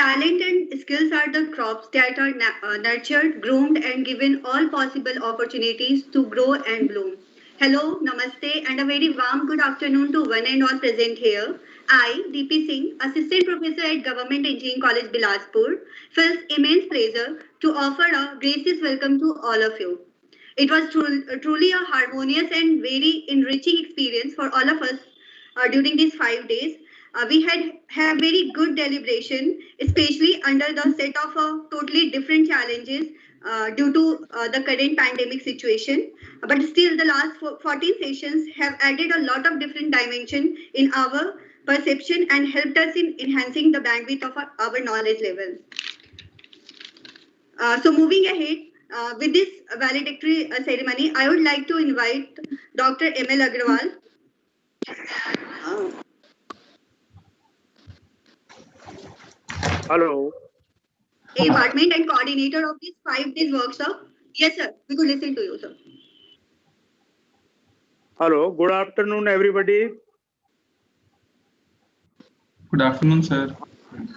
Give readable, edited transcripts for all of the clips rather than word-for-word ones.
Talent and skills are the crops that are nurtured, groomed, and given all possible opportunities to grow and bloom. Hello, namaste, and a very warm good afternoon to one and all present here. I, DP Singh, Assistant Professor at Government Engineering College, Bilaspur, feels immense pleasure to offer a gracious welcome to all of you. It was truly a harmonious and very enriching experience for all of us during these 5 days. We had have very good deliberation, especially under the set of totally different challenges due to the current pandemic situation. But still, the last 14 sessions have added a lot of different dimension in our perception and helped us in enhancing the bandwidth of our knowledge level. So moving ahead with this valedictory ceremony, I would like to invite Dr. M.L. Agrawal. Hello. Department and coordinator of this 5 days workshop. Yes, sir. We could listen to you, sir. Hello. Good afternoon, everybody. Good afternoon, sir.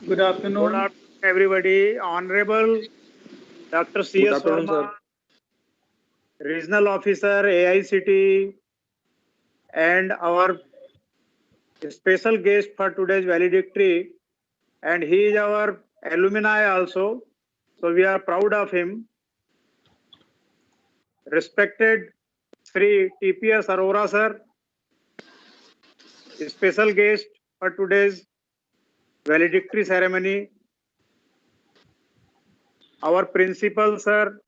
Good afternoon. Good afternoon, everybody. Honorable Dr. C.S. Verma, Regional Officer, AICT, and our special guest for today's valedictory. And he is our alumni also. So we are proud of him. Respected Sri TPS Arora, sir, special guest for today's valedictory ceremony. Our principal, sir,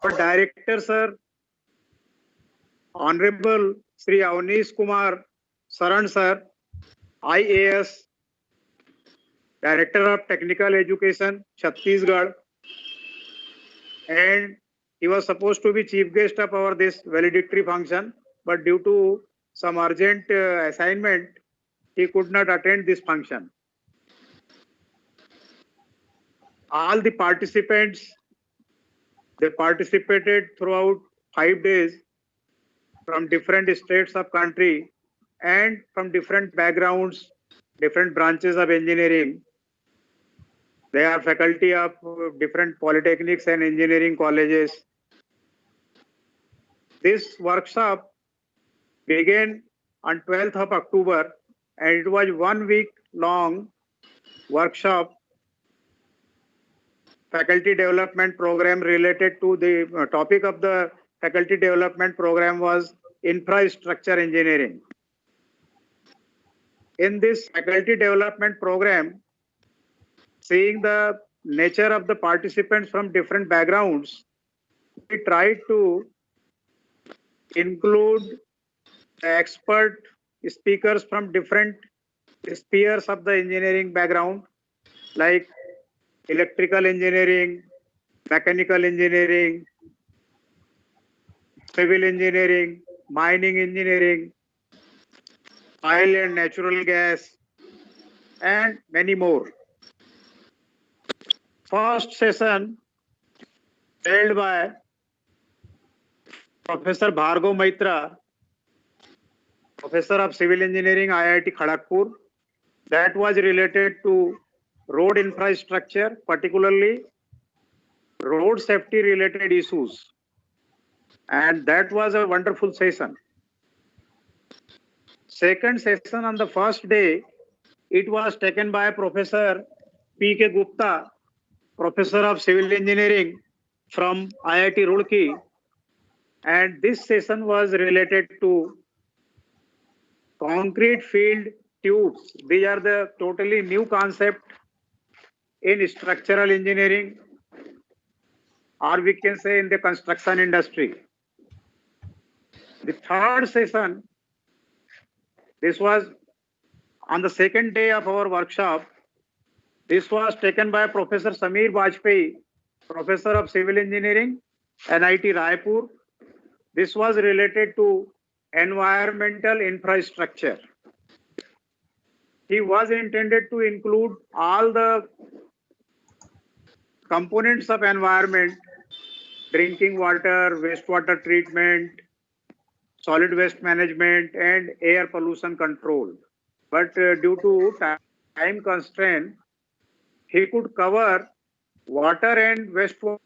our director, sir, Honorable Sri Avnish Kumar Saran, sir, IAS, Director of Technical Education, Chhattisgarh, and he was supposed to be chief guest of our this valedictory function, but due to some urgent assignment, he could not attend this function. All the participants, they participated throughout 5 days from different states of country and from different backgrounds, different branches of engineering. They are faculty of different polytechnics and engineering colleges. This workshop began on 12th of October and it was 1 week long workshop, faculty development program related to the topic of the faculty development program was infrastructure engineering. In this faculty development program, seeing the nature of the participants from different backgrounds, we tried to include expert speakers from different spheres of the engineering background, like electrical engineering, mechanical engineering, civil engineering, mining engineering, oil and natural gas, and many more. First session held by Professor Bhargav Maitra, Professor of Civil Engineering, IIT Kharagpur. That was related to road infrastructure, particularly road safety related issues. And that was a wonderful session. Second session on the first day, it was taken by Professor P.K. Gupta, Professor of Civil Engineering from IIT Roorkee. And this session was related to concrete filled tubes. These are the totally new concept in structural engineering, or we can say in the construction industry. The third session, this was on the second day of our workshop. This was taken by Professor Samir Bajpai, Professor of Civil Engineering, NIT Raipur. This was related to environmental infrastructure. He was intended to include all the components of environment, drinking water, wastewater treatment, solid waste management, and air pollution control. But due to time constraint, he could cover water and wastewater.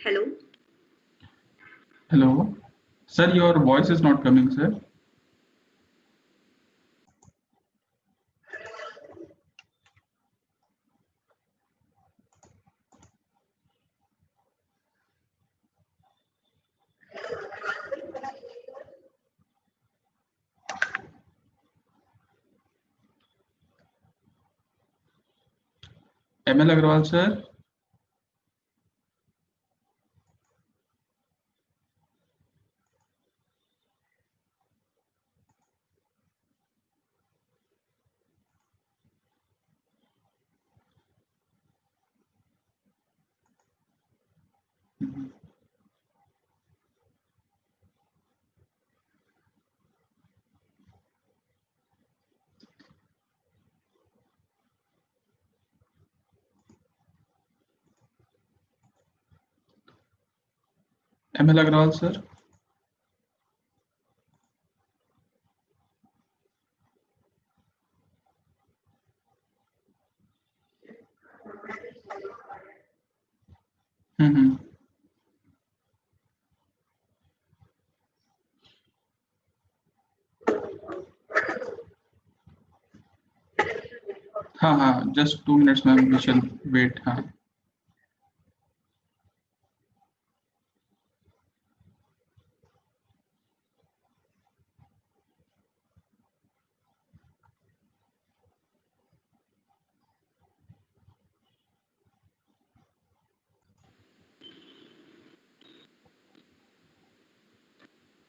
Hello. Hello. Sir, your voice is not coming, sir. ML Agrawal, sir. Mhm. ML Agrawal, sir. Mhm. हाँ, just 2 minutes, ma'am. We shall wait. हाँ.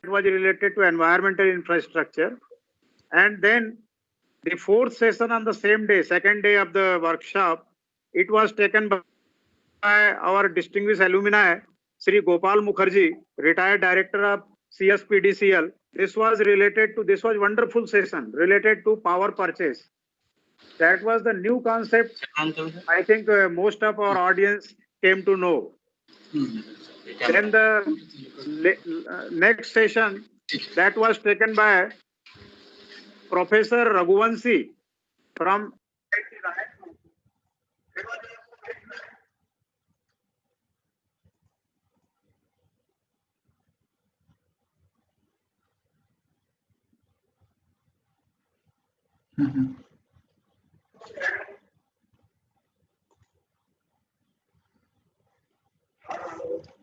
It was related to environmental infrastructure. And then the fourth session on the same day, second day of the workshop, it was taken by our distinguished alumni, Sri Gopal Mukherjee, retired director of CSPDCL. This was wonderful session related to power purchase. That was the new concept. I think most of our audience came to know. Then the next session that was taken by Professor Raghuvanshi from Mhm.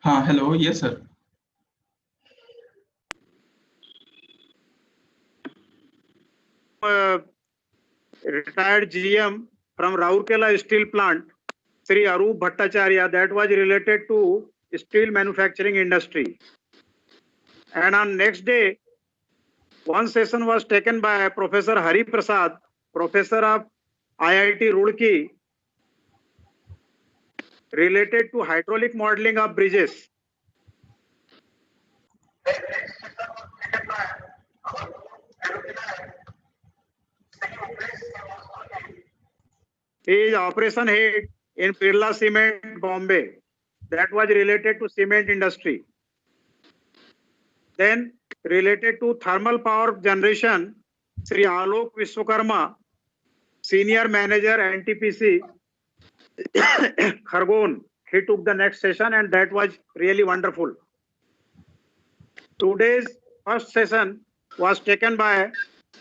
हाँ, hello. Yes, sir. retired GM from Rourkela Steel Plant, Sri Arup Bhattacharya, that was related to steel manufacturing industry. And on next day, one session was taken by Professor Hari Prasad, professor of IIT Roorkee, related to hydraulic modeling of bridges. He is operation head in Birla Cement, Bombay. That was related to cement industry. Then related to thermal power generation, Sri Alok Vishwakarma, senior manager NTPC, Khargon. He took the next session and that was really wonderful. Today's first session was taken by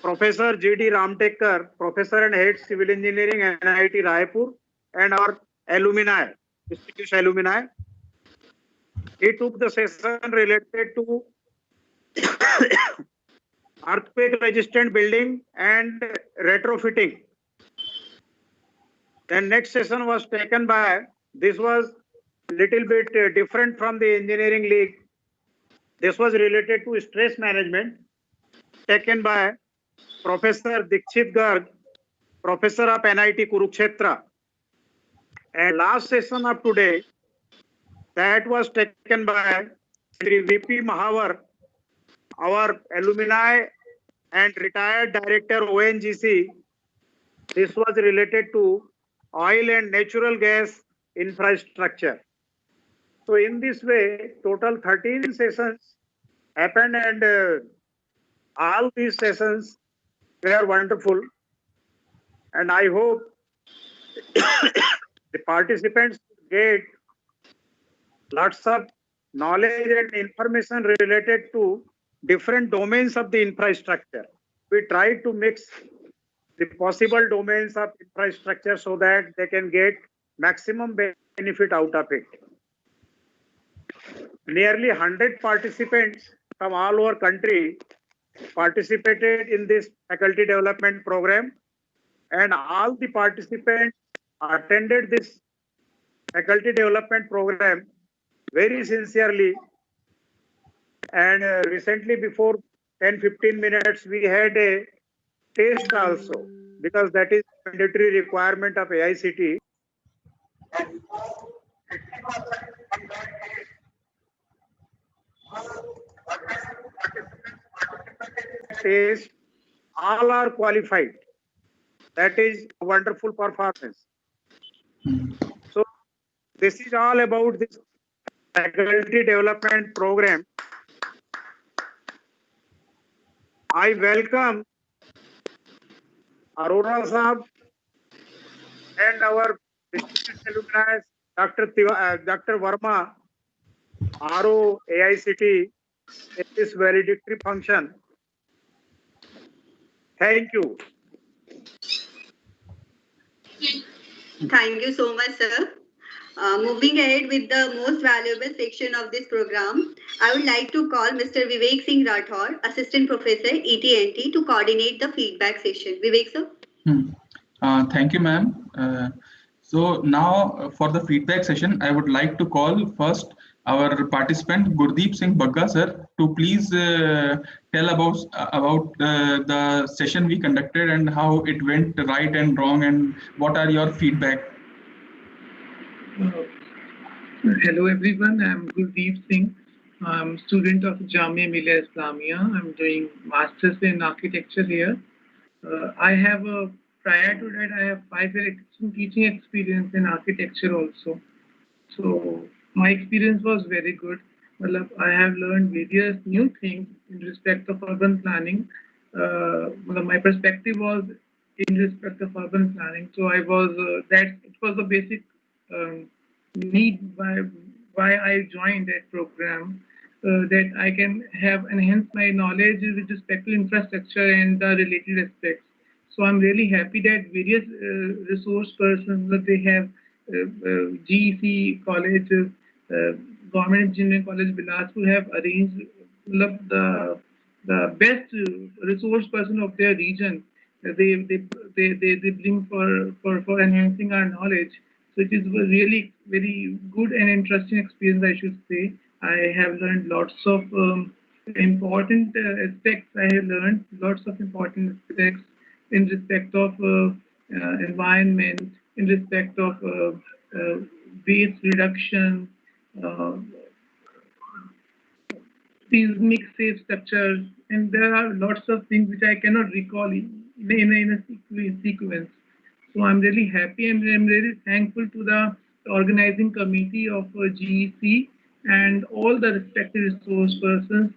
Professor G.D. Ramtekar, Professor and Head Civil Engineering at NIT Raipur, and our alumni, distinguished alumni. He took the session related to earthquake resistant building and retrofitting. Then next session was taken by, this was little bit different from the engineering league. This was related to stress management, taken by Professor Dikshit Garg, Professor of NIT Kurukshetra. And last session of today, that was taken by Sri VP Mahavar, our alumni and retired director ONGC, this was related to oil and natural gas infrastructure. So in this way, total 13 sessions happened, and all these sessions were wonderful. And I hope the participants get lots of knowledge and information related to different domains of the infrastructure. We try to mix the possible domains of infrastructure so that they can get maximum benefit out of it. Nearly 100 participants from all over country participated in this faculty development program, and all the participants attended this faculty development program very sincerely. And recently, before 10-15 minutes, we had a test also, because that is mandatory requirement of AICTE. Test, all are qualified. That is a wonderful performance. So this is all about this faculty development program. I welcome Arora Saab and our distinguished alumni, Dr. Verma, RO AICTE, in this valedictory function. Thank you. Thank you so much, sir. Moving ahead with the most valuable section of this program, I would like to call Mr. Vivek Singh Rathore, Assistant Professor, ET&T, to coordinate the feedback session. Vivek, sir? Thank you, ma'am. So now for the feedback session, I would like to call first our participant Gurdeep Singh Bagga, sir, to please tell about the session we conducted and how it went right and wrong, and what are your feedback. Hello everyone, I'm Gurdeep Singh. I'm student of Jamia Millia Islamia. I'm doing Masters in Architecture here. I have prior to that, I have 5-year teaching experience in architecture also. So my experience was very good. I have learned various new things in respect of urban planning. My perspective was in respect of urban planning. So I was it was a basic need why I joined that program, that I can have enhanced my knowledge with respect to infrastructure and the related aspects. So I'm really happy that various resource persons, that they have GEC college, Government Engineering College Bilaspur, have arranged the best resource person of their region. They bring for enhancing our knowledge. So it is really very good and interesting experience, I should say. I have learned lots of important aspects. I have learned lots of important aspects in respect of environment, in respect of waste reduction, seismic safe structures, and there are lots of things which I cannot recall in a sequence. So I'm really happy and I'm really thankful to the organizing committee of GEC and all the respective resource persons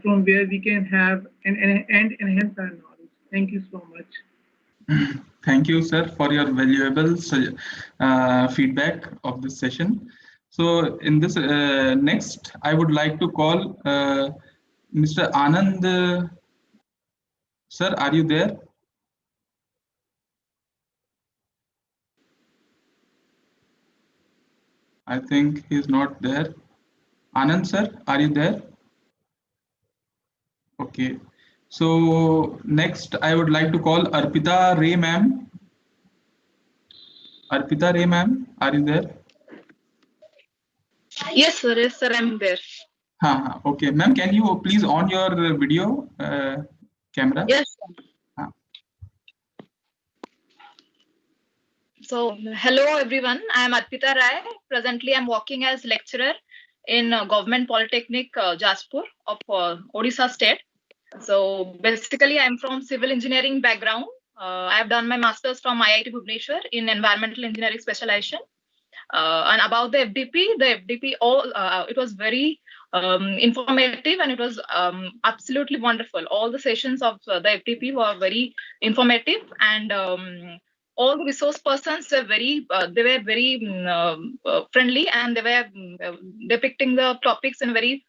from where we can have and enhance our knowledge. Thank you so much. Thank you, sir, for your valuable feedback of this session. So in this next, I would like to call Mr. Anand. Sir, are you there? I think he's not there. Anand, sir, are you there? Okay. So next, I would like to call Arpita Ray, ma'am. Arpita Ray, ma'am, are you there? Yes, sir, I'm there. Okay, ma'am, can you please on your video camera? Yes. So, hello everyone. I am Arpita Rai. Presently, I'm working as lecturer in Government Polytechnic Jaspur of Odisha state. So basically, I'm from civil engineering background. I have done my master's from IIT Bhubaneswar in environmental engineering specialization. And about the FDP, it was very informative, and it was absolutely wonderful. All the sessions of the FDP were very informative, and all the resource persons were they were very friendly, and they were depicting the topics in a very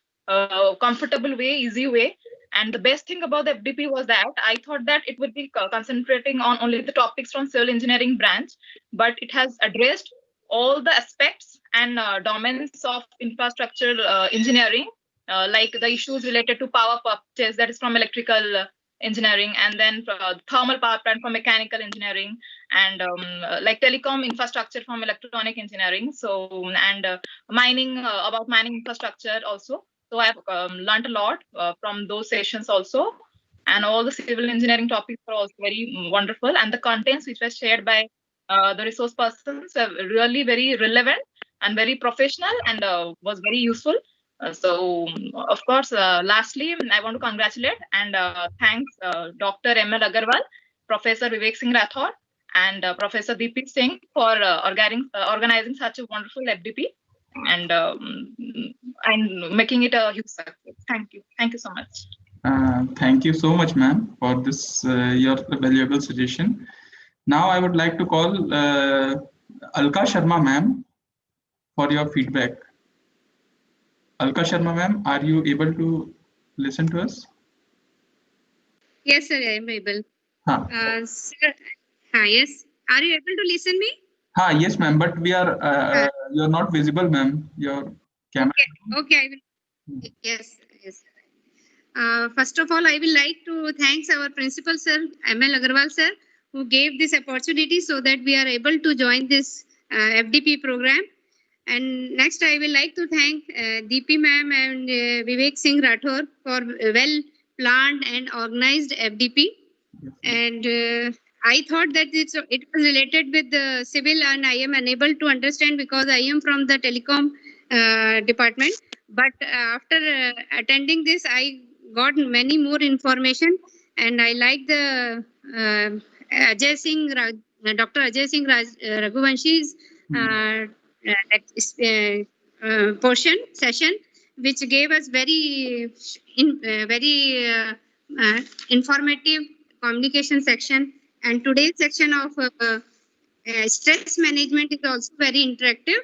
comfortable way, easy way. And the best thing about the FDP was that I thought that it would be concentrating on only the topics from civil engineering branch, but it has addressed all the aspects and domains of infrastructure engineering, like the issues related to power purchase, that is from electrical engineering, and then thermal power plant from mechanical engineering, and like telecom infrastructure from electronic engineering. So, and mining, about mining infrastructure also. So I've learned a lot from those sessions also. And all the civil engineering topics are also very wonderful. And the contents which were shared by the resource persons were really very relevant and very professional, and was very useful. So, of course, lastly, I want to congratulate and thanks Dr. M.L. Agarwal, Professor Vivek Singh Rathod, and Professor Deepik Singh for organizing such a wonderful FDP and making it a huge success. Thank you. Thank you so much. Thank you so much, ma'am, for this your valuable suggestion. Now I would like to call Alka Sharma, ma'am, for your feedback. Alka Sharma, ma'am, are you able to listen to us? Yes, sir, I am able. Sir, yes. Are you able to listen me? Yes, ma'am, but we are you're not visible, ma'am. Your camera. Okay, I will. Yes, yes. First of all, I will like to thank our principal, sir, M.L. Agarwal, sir, who gave this opportunity so that we are able to join this FDP program. And next, I will like to thank Deepi ma'am and Vivek Singh Rathod for well-planned and organized FDP. And I thought that it was related with the civil, and I am unable to understand because I am from the telecom department. But after attending this, I got many more information, and I like the Ajay Singh, Dr. Ajay Singh Raghuvanshi's session, which gave us very informative communication section. And today's section of stress management is also very interactive.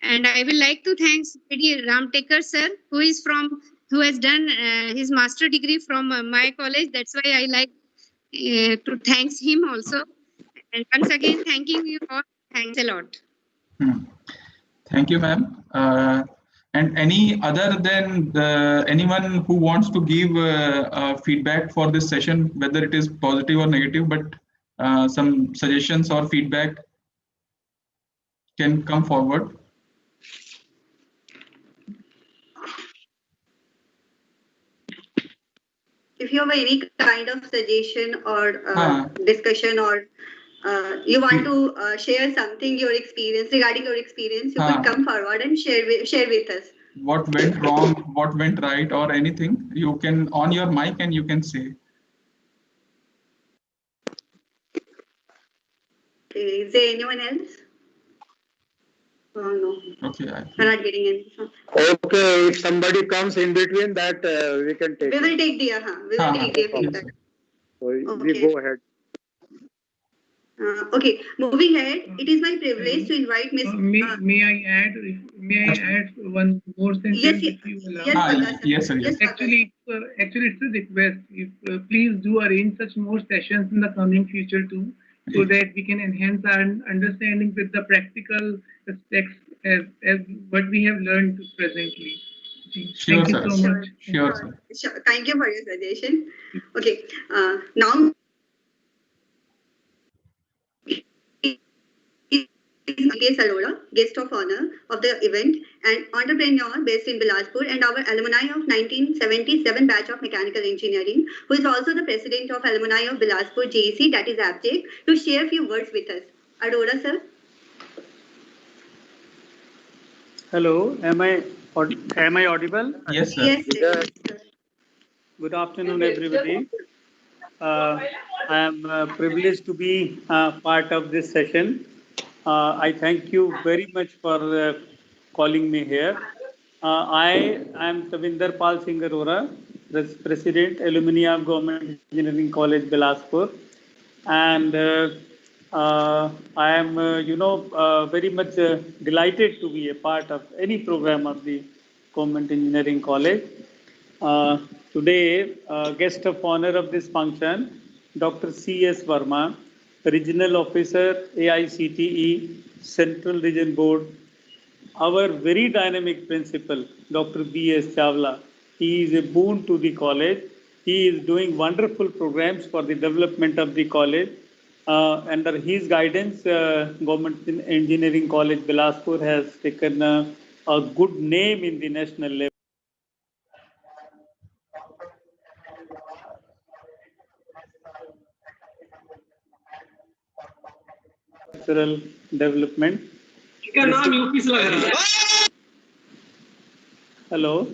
And I will like to thank P.D. Ramtekar sir, who has done his master degree from my college. That's why I like to thank him also. And once again, thanking you all. Thanks a lot. Thank you, ma'am. And any other than anyone who wants to give feedback for this session, whether it is positive or negative, but some suggestions or feedback can come forward. If you have any kind of suggestion or discussion, or you want to share something, your experience regarding your experience, you could come forward and share with us. What went wrong, what went right, or anything, you can on your mic and you can say. Okay, is there anyone else? No. Okay. I'm not getting any. Okay, if somebody comes in between that, we can take. We will take the we will take their feedback. So we go ahead. Okay, moving ahead, it is my privilege to invite Ms. May I add one more sentence? Yes, if you allow? Yes, sir. Yes. Actually, it's a request. If please do arrange such more sessions in the coming future too, so that we can enhance our understanding with the practical aspects as what we have learned presently. Sure, Thank you so much. Sure. Thank you for your suggestion. Okay, now K. Salora, guest of honor of the event, and entrepreneur based in Bilaspur, and our alumni of 1977 batch of mechanical engineering, who is also the president of alumni of Bilaspur JEC, that is APJEC, to share a few words with us. Arora, sir. Hello, am I Am I audible? Yes, sir. Yes, yes. Good afternoon, everybody. I am privileged to be part of this session. I thank you very much for calling me here. I am Tavinder Pal Singh Arora, President, Alumni of Government Engineering College, Bilaspur. And I am, very much delighted to be a part of any program of the Government Engineering College. Today, guest of honor of this function, Dr. C.S. Verma, Regional Officer, AICTE, Central Region Board, our very dynamic principal, Dr. B.S. Chawla. He is a boon to the college. He is doing wonderful programs for the development of the college. Under his guidance, Government Engineering College, Bilaspur has taken a good name in the national level. Development. Hello,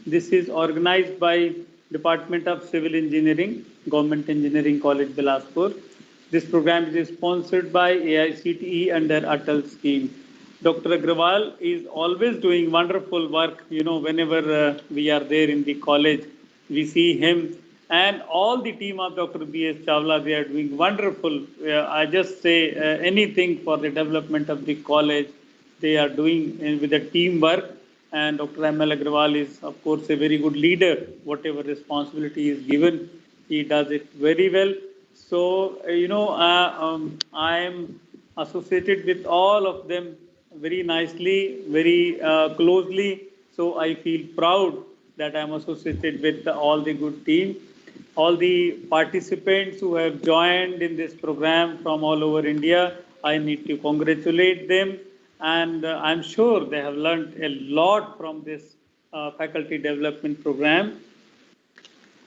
this is organized by Department of Civil Engineering, Government Engineering College, Bilaspur. This program is sponsored by AICTE under Atal scheme. Dr. Agrawal is always doing wonderful work. Whenever we are there in the college, we see him and all the team of Dr. B.S. Chawla. They are doing wonderful. I just say anything for the development of the college. They are doing with the teamwork. And Dr. M.L. Agrawal is, of course, a very good leader. Whatever responsibility is given, he does it very well. So, I am associated with all of them very nicely, very closely. So, I feel proud that I am associated with all the good team. All the participants who have joined in this program from all over India, I need to congratulate them. And I'm sure they have learned a lot from this faculty development program.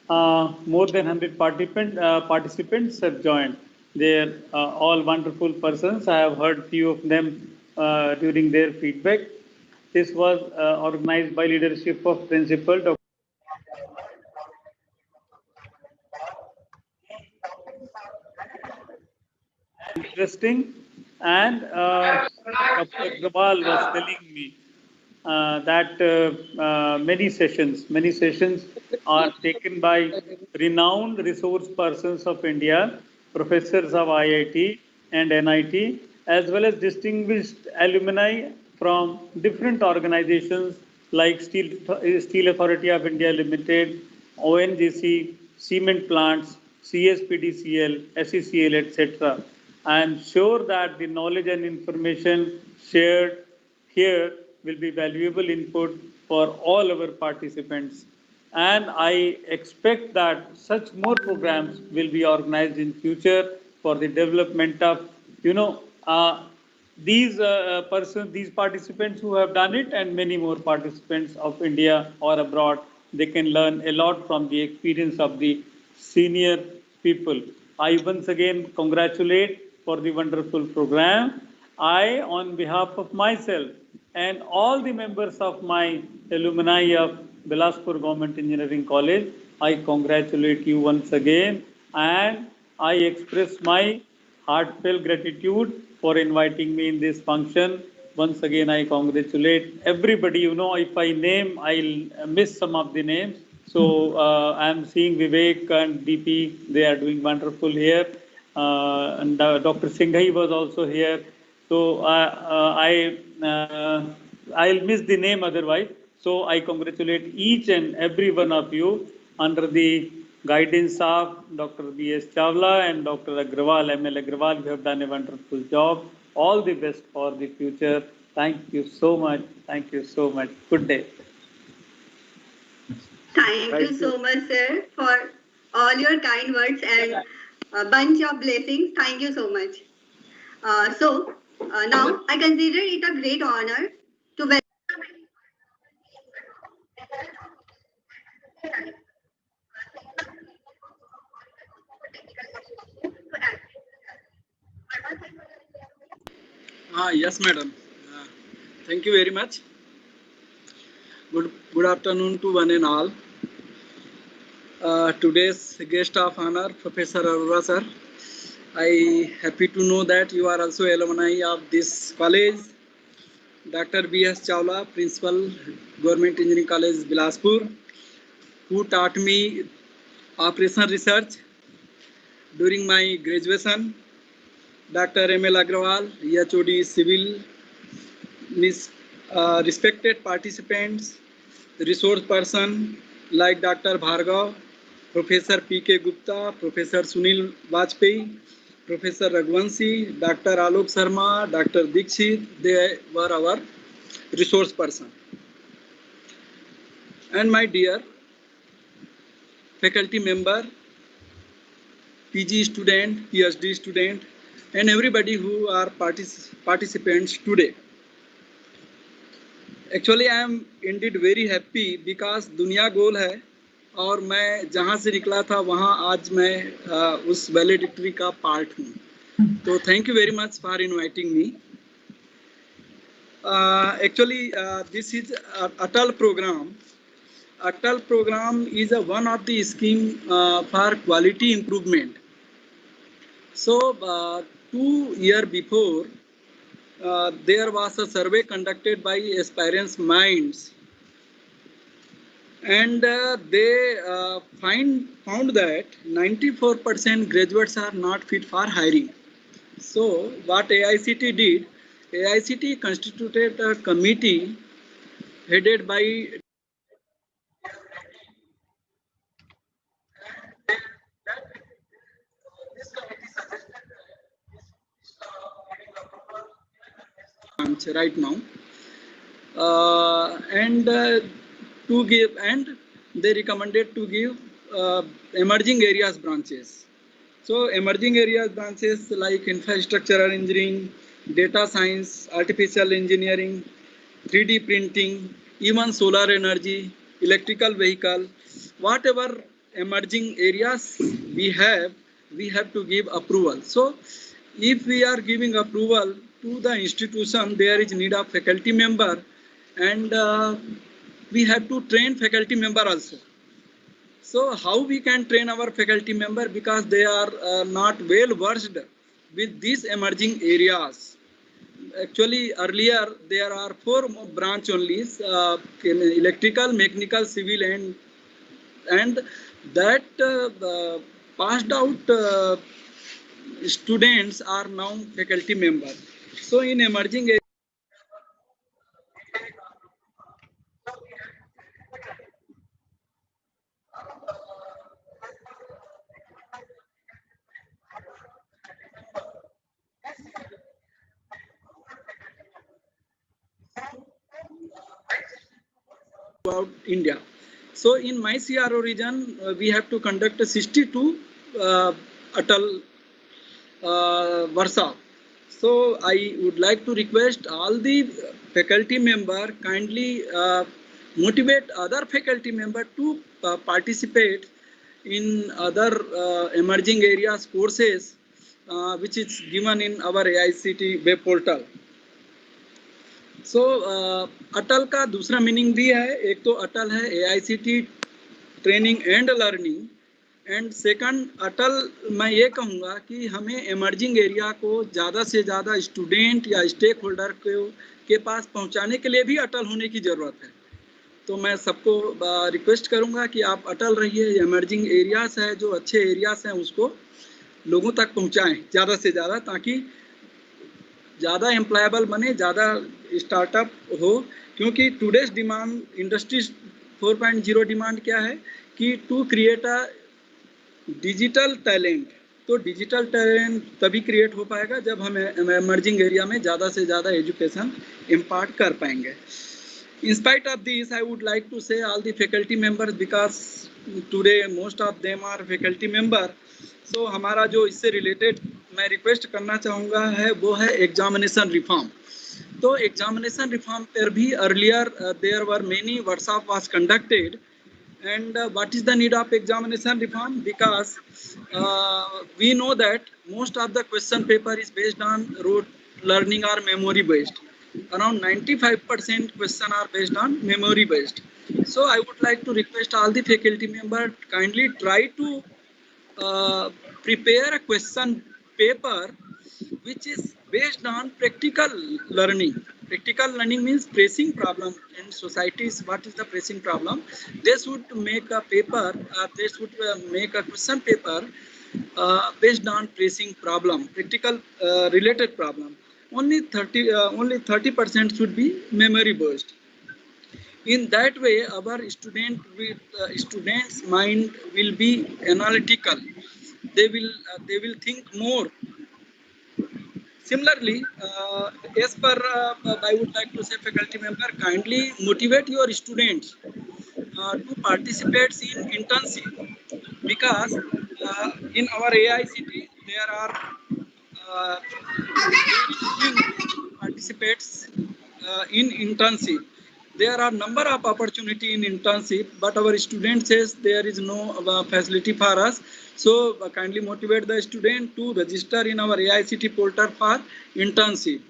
More than 100 participants have joined. They're all wonderful persons. I have heard few of them during their feedback. This was organized by leadership of Principal Dr. Interesting. And Dr. Agrawal was telling me that many sessions are taken by renowned resource persons of India, professors of IIT and NIT, as well as distinguished alumni from different organizations like Steel Authority of India Limited, ONGC, cement plants, CSPDCL, SECL, etc. I am sure that the knowledge and information shared here will be valuable input for all our participants. And I expect that such more programs will be organized in future for the development of, these these participants who have done it, and many more participants of India or abroad. They can learn a lot from the experience of the senior people. I once again congratulate for the wonderful program. I, on behalf of myself and all the members of my alumni of Bilaspur Government Engineering College, I congratulate you once again, and I express my heartfelt gratitude for inviting me in this function. Once again, I congratulate everybody. If I name, I'll miss some of the names. So I'm seeing Vivek and DP, they are doing wonderful here. And Dr. Singhai was also here. So I'll miss the name otherwise. So I congratulate each and every one of you under the guidance of Dr. B.S. Chawla and Dr. Agrawal, M.L. Agrawal. You have done a wonderful job. All the best for the future. Thank you so much. Thank you so much. Good day. Thank you so much, sir, for all your kind words and a bunch of blessings. Thank you so much. Now I consider it a great honor to welcome. Yes, madam. Thank you very much. Good afternoon to one and all. Today's guest of honor, Professor Arora sir. I happy to know that you are also alumni of this college. Dr. B.S. Chawla, Principal, Government Engineering College, Bilaspur, who taught me operational research during my graduation. Dr. M.L. Agrawal, EHOD Civil, respected participants, resource person like Dr. Bhargav, Professor P.K. Gupta, Professor Sunil Vajpayee, Professor Raghuvanshi, Dr. Alok Sharma, Dr. Dikshit, they were our resource person. And my dear faculty member, PG student, PhD student, and everybody who are participants today. Actually, I am indeed very happy because दुनिया गोल है और मैं जहाँ से निकला था वहाँ आज मैं उस वैलेडिक्टरी का पार्ट हूँ. तो thank you very much for inviting me. Actually, this is Atal program. Atal program is one of the scheme for quality improvement. So 2 years before, there was a survey conducted by Aspirants Minds, and they found that 94% graduates are not fit for hiring. So what AICT did, AICT constituted a committee headed by right now, and to give, and they recommended to give emerging areas branches. So emerging areas branches like infrastructural engineering, data science, artificial engineering, 3D printing, even solar energy, electrical vehicle, whatever emerging areas we have to give approval. So if we are giving approval to the institution, there is need of faculty member, and we have to train faculty member also. So how we can train our faculty member, because they are not well versed with these emerging areas. Actually, earlier there are 4 branch only: electrical, mechanical, civil, and that passed out students are now faculty member. So in emerging areas, about India. So in my CRO region, we have to conduct 62 Atal Varsa. So I would like to request all the faculty member kindly motivate other faculty member to participate in other emerging areas courses which is given in our AICT web portal. So अटल का दूसरा meaning भी है. एक तो अटल है AICT training and learning, and second Atal मैं ये कहूँगा कि हमें एमर्जिंग एरिया को ज़्यादा से ज़्यादा स्टूडेंट या स्टेक होल्डर के पास पहुँचाने के लिए भी अटल होने की ज़रूरत है. तो मैं सबको रिक्वेस्ट करूँगा कि आप अटल रहिए. एमर्जिंग एरियाज़ है, जो अच्छे एरियाज़ हैं उसको लोगों तक पहुँचाएँ ज़्यादा से ज़्यादा, ताकि ज़्यादा एम्प्लॉयबल बने, ज़्यादा स्टार्टअप हो. क्योंकि टुडेज डिमांड, इंडस्ट्री 4.0 डिमांड क्या है कि to create a digital talent. तो डिजिटल टैलेंट तभी क्रिएट हो पाएगा जब हम एमर्जिंग एरिया में ज़्यादा से ज़्यादा एजुकेशन इम्पार्ट कर पाएंगे. In spite of this, I would like to say all the faculty members, because today most of them are faculty member. So हमारा जो इससे related मैं request करना चाहूँगा है वो है examination reform. तो examination reform पर भी earlier there were many workshop was conducted. And what is the need of examination reform? Because we know that most of the question paper is based on rote learning or memory based. Around 95% question are based on memory based. So I would like to request all the faculty members kindly try to prepare a question paper which is based on practical learning. Practical learning means pressing problem in societies. What is the pressing problem? They should make a paper, they should make a question paper based on pressing problem, practical related problem. Only 30% should be memory based. In that way, our students' mind will be analytical. They will think more. Similarly, as per I would like to say, faculty member, kindly motivate your students to participate in internship, because in our AICT there are very few participates in internship. There are number of opportunity in internship, but our student says there is no facility for us. So kindly motivate the student to register in our AICT portal for internship.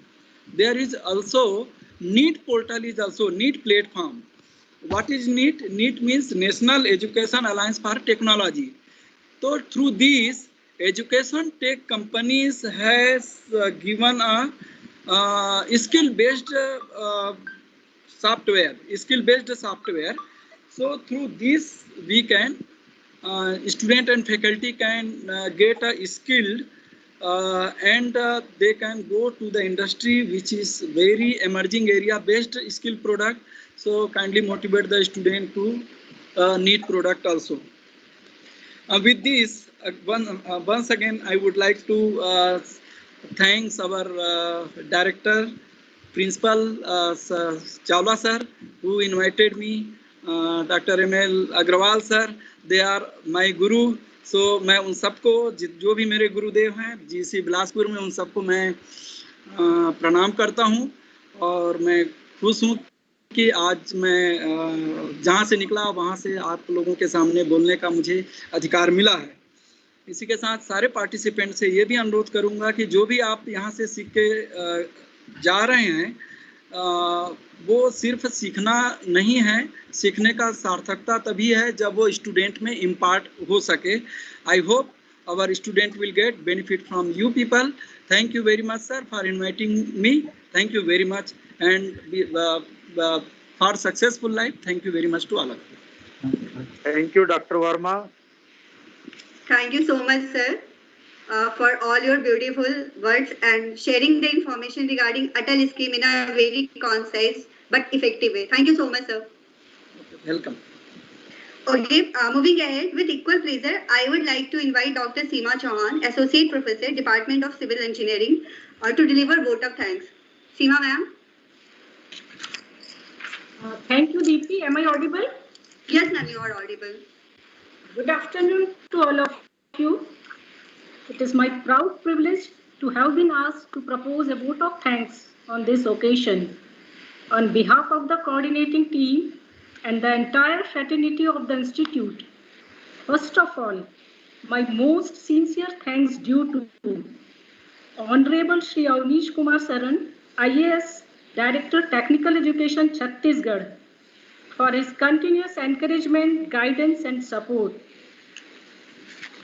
There is also NEET portal, is also NEET platform. What is NEET? NEET means National Education Alliance for Technology. So through these, education tech companies has given a skill-based software. So through this, we can student and faculty can get a skilled and they can go to the industry, which is very emerging area based skill product. So kindly motivate the student to need product also. With this, once again, I would like to thanks our director, principal Chawla sir, who invited me, Dr. ML Agrawal sir. They are my guru. So मैं उन सबको जो भी मेरे गुरुदेव हैं GC Bilaspur में, उन सबको मैं प्रणाम करता हूँ और मैं खुश हूँ कि आज मैं जहाँ से निकला वहाँ से आप लोगों के सामने बोलने का मुझे अधिकार मिला है। इसी के साथ सारे पार्टिसिपेंट से ये भी अनुरोध करूँगा कि जो भी आप यहाँ से सीख के जा रहे हैं वो सिर्फ सीखना नहीं है, सीखने का सार्थकता तभी है जब वो स्टूडेंट में इम्पार्ट हो सके। I hope our student will get benefit from you people. Thank you very much sir for inviting me. Thank you very much, and for successful life, thank you very much to all of you. Thank you, Dr. Verma. Thank you so much, sir, for all your beautiful words and sharing the information regarding Atal scheme in a very concise but effective way. Thank you so much, sir. Welcome. Okay, moving ahead with equal pleasure, I would like to invite Dr. Seema Chauhan, Associate Professor, Department of Civil Engineering, to deliver vote of thanks. Seema ma'am. Thank you, Deepti. Am I audible? Yes, ma'am, you are audible. Good afternoon to all of you. It is my proud privilege to have been asked to propose a vote of thanks on this occasion. On behalf of the coordinating team and the entire fraternity of the Institute, first of all, my most sincere thanks due to Honorable Shri Avnish Kumar Saran, IAS Director Technical Education Chhattisgarh, for his continuous encouragement, guidance and support.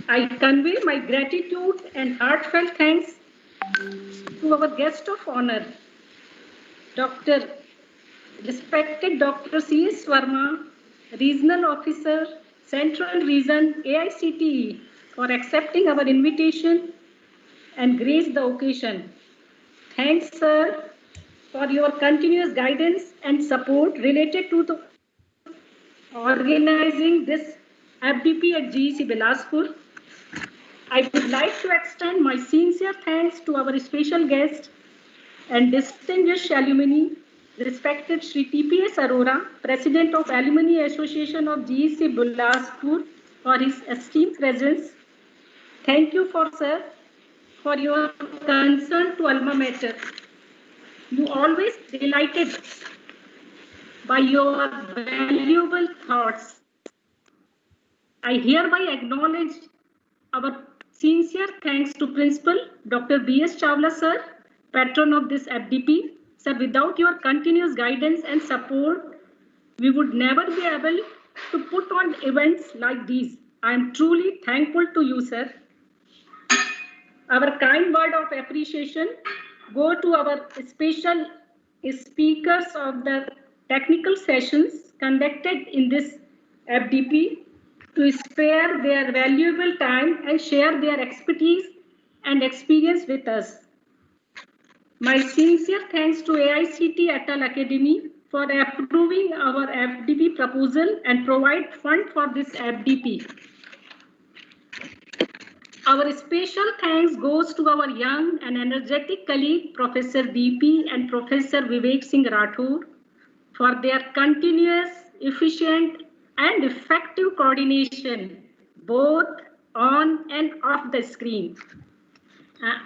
I convey my gratitude and heartfelt thanks to our guest of honor, respected Dr. C.S. Verma, Regional Officer, Central Region, AICTE, for accepting our invitation and grace the occasion. Thanks, sir, for your continuous guidance and support related to the organizing this FDP at GEC Bilaspur. I would like to extend my sincere thanks to our special guest and distinguished alumni, respected Shri TPS Arora, President of Alumni Association of GEC Bilaspur, for his esteemed presence. Thank you, sir, for your concern to alma mater. You always delighted by your valuable thoughts. I hereby acknowledge our sincere thanks to Principal Dr. B.S. Chawla, sir, patron of this FDP. Sir, without your continuous guidance and support, we would never be able to put on events like these. I am truly thankful to you, sir. Our kind word of appreciation go to our special speakers of the technical sessions conducted in this FDP to spare their valuable time and share their expertise and experience with us. My sincere thanks to AICT Atal Academy for approving our FDP proposal and provide fund for this FDP. Our special thanks goes to our young and energetic colleague, Professor DP and Professor Vivek Singh Rathore, for their continuous, efficient, and effective coordination, both on and off the screen.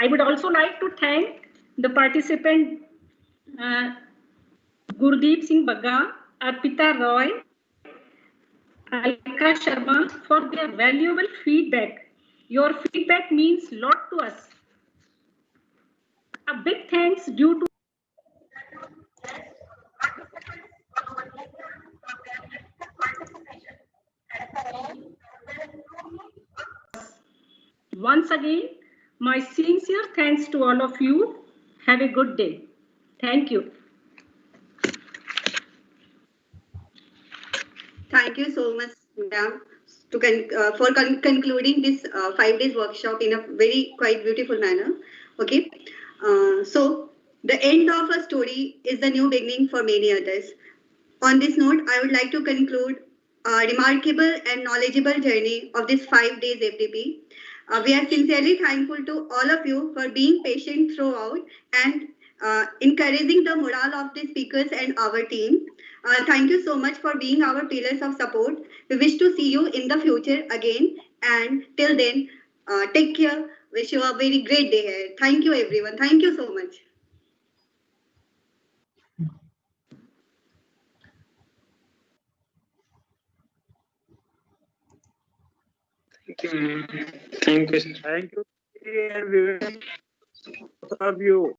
I would also like to thank the participant, Gurdeep Singh Bagga, Arpita Roy, Alka Sharma, for their valuable feedback. Your feedback means a lot to us. A big thanks due to once again, my sincere thanks to all of you. Have a good day. Thank you. Thank you so much, ma'am, for concluding this 5 days workshop in a very quite beautiful manner. Okay, so the end of a story is the new beginning for many others. On this note, I would like to conclude a remarkable and knowledgeable journey of this 5 days FDP. We are sincerely thankful to all of you for being patient throughout and encouraging the morale of the speakers and our team. Thank you so much for being our pillars of support. We wish to see you in the future again. And till then, take care. Wish you a very great day ahead. Thank you, everyone. Thank you so much. Thank you. Thank you. And we will both of you.